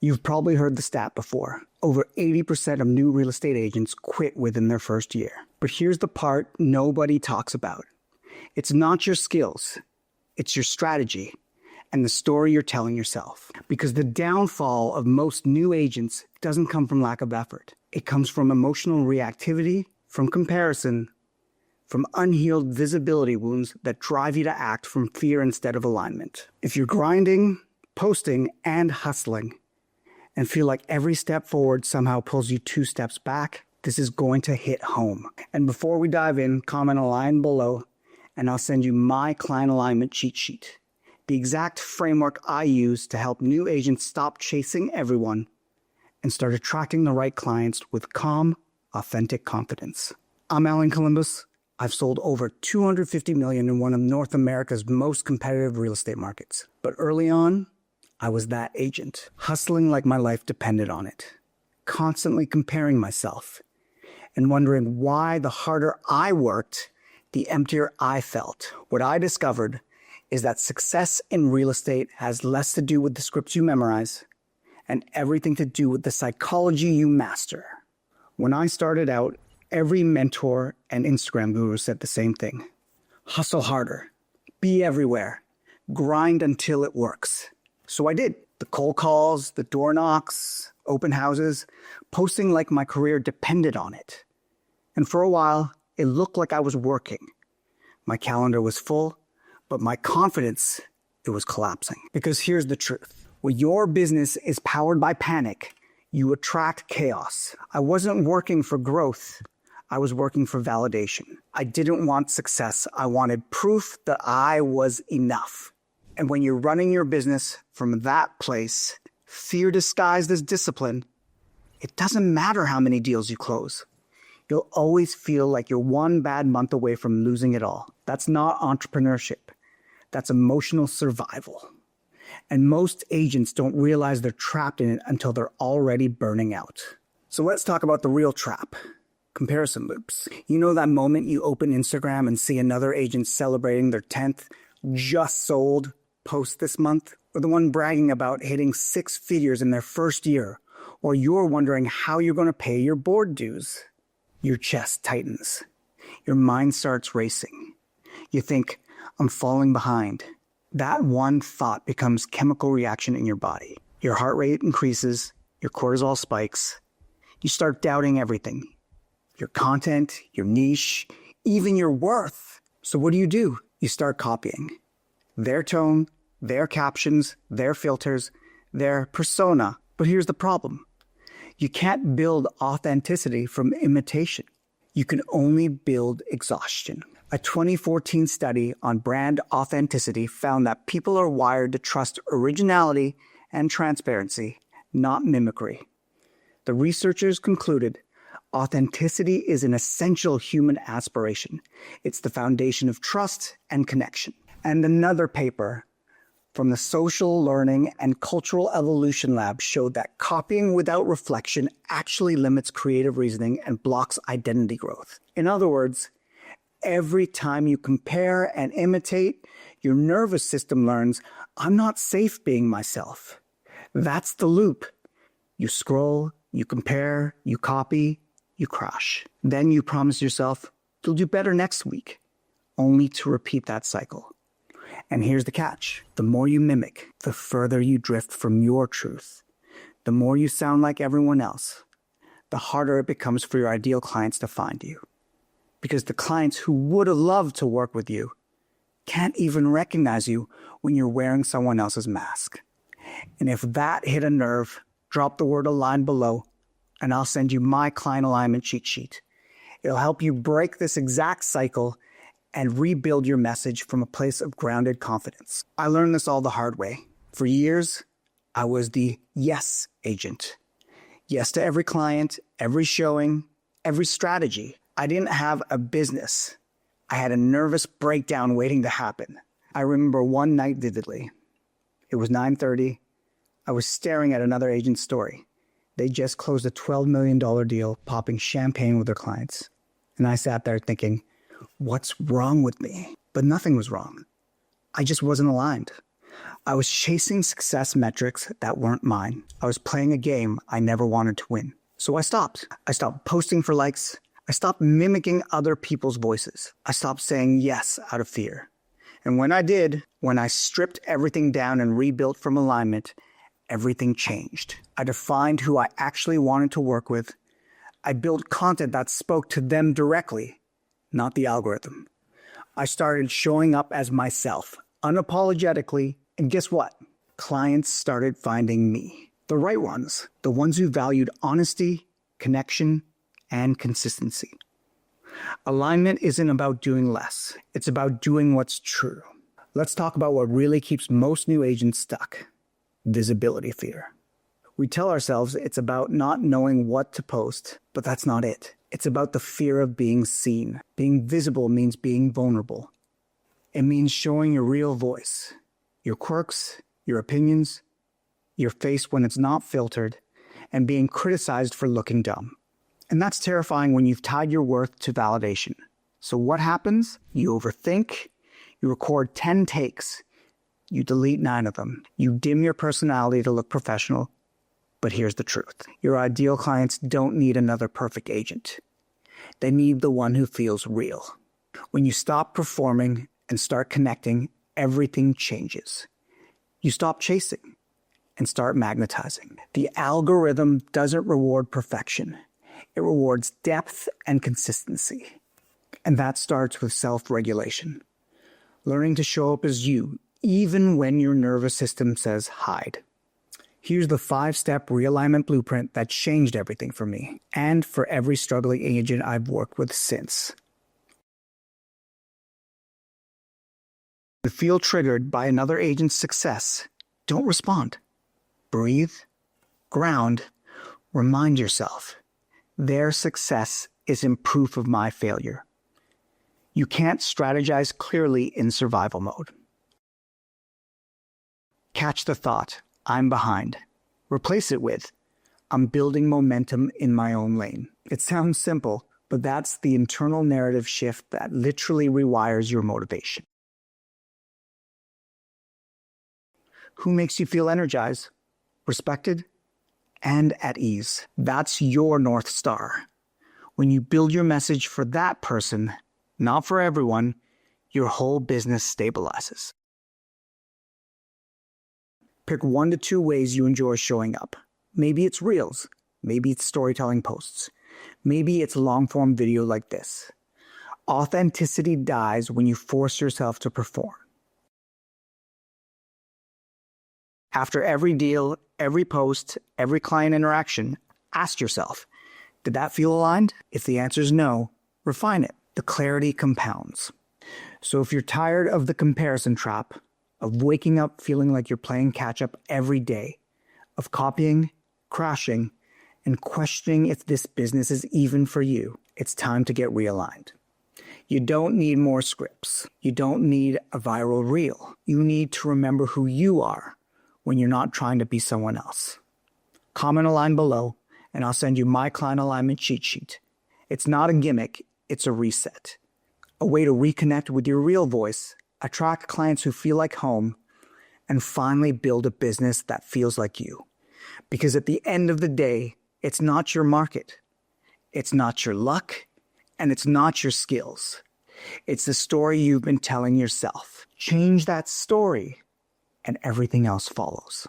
You've probably heard the stat before. Over 80% of new real estate agents quit within their first year. But here's the part nobody talks about. It's not your skills, it's your strategy and the story you're telling yourself. Because the downfall of most new agents doesn't come from lack of effort. It comes from emotional reactivity, from comparison, from unhealed visibility wounds that drive you to act from fear instead of alignment. If you're grinding, posting, and hustling, and feel like every step forward somehow pulls you 2 steps back, this is going to hit home. And before we dive in, comment a line below, and I'll send you my client alignment cheat sheet. The exact framework I use to help new agents stop chasing everyone and start attracting the right clients with calm, authentic confidence. I'm Calimbas. I've sold over $250 million in one of North America's most competitive real estate markets. But early on, I was that agent, hustling like my life depended on it, constantly comparing myself and wondering why the harder I worked, the emptier I felt. What I discovered is that success in real estate has less to do with the scripts you memorize and everything to do with the psychology you master. When I started out, every mentor and Instagram guru said the same thing. Hustle harder, be everywhere, grind until it works. So I did. The cold calls, the door knocks, open houses, posting like my career depended on it. And for a while, it looked like I was working. My calendar was full, but my confidence, it was collapsing. Because here's the truth. When your business is powered by panic, you attract chaos. I wasn't working for growth. I was working for validation. I didn't want success. I wanted proof that I was enough. And when you're running your business from that place, fear disguised as discipline, it doesn't matter how many deals you close. You'll always feel like you're one bad month away from losing it all. That's not entrepreneurship. That's emotional survival. And most agents don't realize they're trapped in it until they're already burning out. So let's talk about the real trap. Comparison loops. You know that moment you open Instagram and see another agent celebrating their 10th just sold post this month? Or the one bragging about hitting 6 figures in their first year? Or you're wondering how you're going to pay your board dues? Your chest tightens. Your mind starts racing. You think, I'm falling behind. That one thought becomes chemical reaction in your body. Your heart rate increases, your cortisol spikes. You start doubting everything. Your content, your niche, even your worth. So what do? You start copying. Their tone, their captions, their filters, their persona. But here's the problem. You can't build authenticity from imitation. You can only build exhaustion. A 2014 study on brand authenticity found that people are wired to trust originality and transparency, not mimicry. The researchers concluded authenticity is an essential human aspiration. It's the foundation of trust and connection. And another paper from the Social Learning and Cultural Evolution Lab showed that copying without reflection actually limits creative reasoning and blocks identity growth. In other words, every time you compare and imitate, your nervous system learns, I'm not safe being myself. That's the loop. You scroll, you compare, you copy, you crash. Then you promise yourself, you'll do better next week, only to repeat that cycle. And here's the catch. The more you mimic, the further you drift from your truth. The more you sound like everyone else, the harder it becomes for your ideal clients to find you. Because the clients who would have loved to work with you can't even recognize you when you're wearing someone else's mask. And if that hit a nerve, drop the word align below, and I'll send you my client alignment cheat sheet. It'll help you break this exact cycle and rebuild your message from a place of grounded confidence. I learned this all the hard way. For years, I was the yes agent. Yes to every client, every showing, every strategy. I didn't have a business. I had a nervous breakdown waiting to happen. I remember one night vividly. It was 9:30. I was staring at another agent's story. They just closed a $12 million deal, popping champagne with their clients. And I sat there thinking, what's wrong with me? But nothing was wrong. I just wasn't aligned. I was chasing success metrics that weren't mine. I was playing a game I never wanted to win. So I stopped. I stopped posting for likes. I stopped mimicking other people's voices. I stopped saying yes out of fear. And when I did, when I stripped everything down and rebuilt from alignment, everything changed. I defined who I actually wanted to work with. I built content that spoke to them directly, not the algorithm. I started showing up as myself, unapologetically, and guess what? Clients started finding me. The right ones, the ones who valued honesty, connection, and consistency. Alignment isn't about doing less. It's about doing what's true. Let's talk about what really keeps most new agents stuck. Visibility fear. We tell ourselves it's about not knowing what to post, but that's not it. It's about the fear of being seen. Being visible means being vulnerable. It means showing your real voice, your quirks, your opinions, your face when it's not filtered, and being criticized for looking dumb. And that's terrifying when you've tied your worth to validation. So what happens? You overthink, you record 10 takes, you delete 9 of them, you dim your personality to look professional. But here's the truth. Your ideal clients don't need another perfect agent. They need the one who feels real. When you stop performing and start connecting, everything changes. You stop chasing and start magnetizing. The algorithm doesn't reward perfection. It rewards depth and consistency. And that starts with self-regulation. Learning to show up as you, even when your nervous system says hide. Here's the 5-step realignment blueprint that changed everything for me and for every struggling agent I've worked with since. If you feel triggered by another agent's success, don't respond. Breathe, ground, remind yourself. Their success isn't proof of my failure. You can't strategize clearly in survival mode. Catch the thought, I'm behind. Replace it with, I'm building momentum in my own lane. It sounds simple, but that's the internal narrative shift that literally rewires your motivation. Who makes you feel energized, respected, and at ease? That's your North Star. When you build your message for that person, not for everyone, your whole business stabilizes. Pick 1 to 2 ways you enjoy showing up. Maybe it's reels. Maybe it's storytelling posts. Maybe it's long-form video like this. Authenticity dies when you force yourself to perform. After every deal, every post, every client interaction, ask yourself, did that feel aligned? If the answer is no, refine it. The clarity compounds. So if you're tired of the comparison trap, of waking up feeling like you're playing catch-up every day, of copying, crashing, and questioning if this business is even for you, it's time to get realigned. You don't need more scripts. You don't need a viral reel. You need to remember who you are when you're not trying to be someone else. Comment a line below, and I'll send you my client alignment cheat sheet. It's not a gimmick, it's a reset. A way to reconnect with your real voice, attract clients who feel like home, and finally build a business that feels like you. Because at the end of the day, it's not your market, it's not your luck, and it's not your skills. It's the story you've been telling yourself. Change that story, and everything else follows.